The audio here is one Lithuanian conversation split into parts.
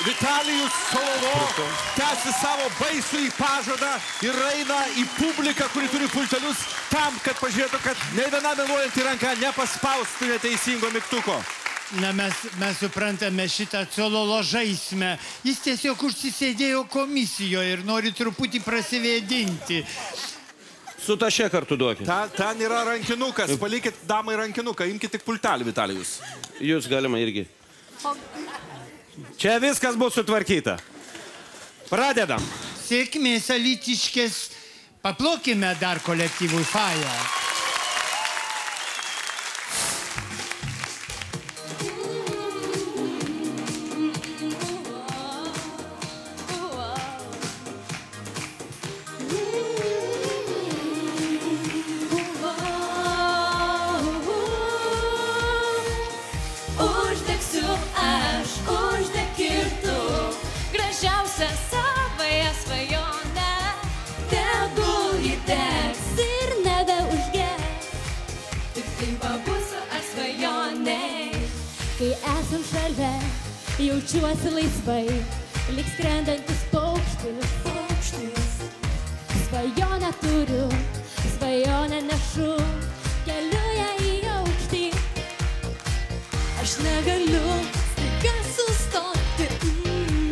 Vitalijus Cololo tęsi savo baisų į pažadą ir eina į publiką, kuri turi pultelius, tam, kad pažiūrėtų, kad ne viena meluojanti ranka nepaspaustų neteisingo mygtuko. Na, mes suprantame šitą Cololo žaismę. Jis tiesiog užsisėdėjo komisijoje ir nori truputį prasivėdinti. Su taše kartu duokit. Ten yra rankinukas. Palikit damai rankinuką. Imkit tik pultelį, Vitalijus. Jūs galima irgi. Čia viskas bus sutvarkyta. Pradedam. Sėkmės alytiškės. Paplokime dar kolektyvui Faja. Kai esam šalia, jaučiuosi laisvai, lyg skrendantis paukštis. Svajonę turiu, svajonę nešu, keliu ją į aukštį. Aš negaliu staiga sustoti,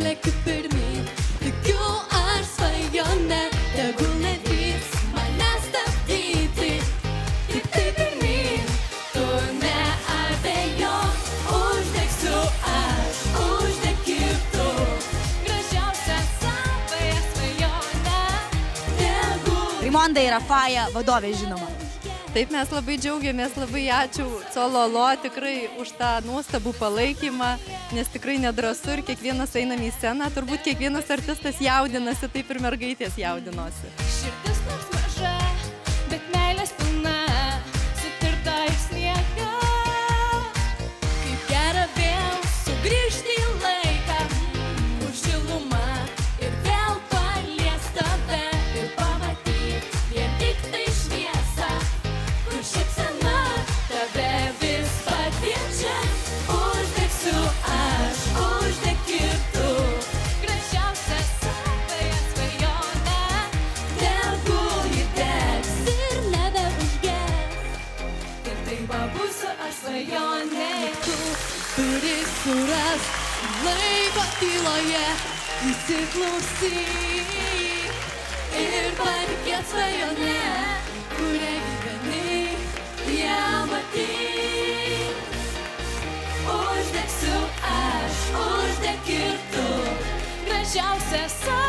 lekiu pirmyn, tikiu aš svajonę, tegul nedrįs mane stabdyti. Tik tai pirmyn, tu neabejok. Raimonda yra Faja vadovė, žinoma. Taip, mes labai džiaugiamės, labai ačiū Cololo tikrai už tą nuostabų palaikymą, nes tikrai nedrąsu ir kiekvienas einam į sceną, turbūt kiekvienas artistas jaudinasi, taip ir mergaitės jaudinosi. Širdis nors maža, bet meilės pilna, sutirta į sniegą. Kaip gera vėl sugrįžti į laiką, už šilumą ir vėl palies tave ir pamatyti vien tik tai šviesą, kur šypsena tave vis pakviečia. Uždegsiu aš, uždek ir tu, gražiausia savąją svajonę, tegul ji degs ir nebeužges. Ir tai pabūsiu aš svajonė. Tu turi surast laiko tyloje, įsiklausyk ir patikėt svajonę, kurią gyveni, ją matyk. Uždegsiu aš, uždek ir tu, gražiausia savąją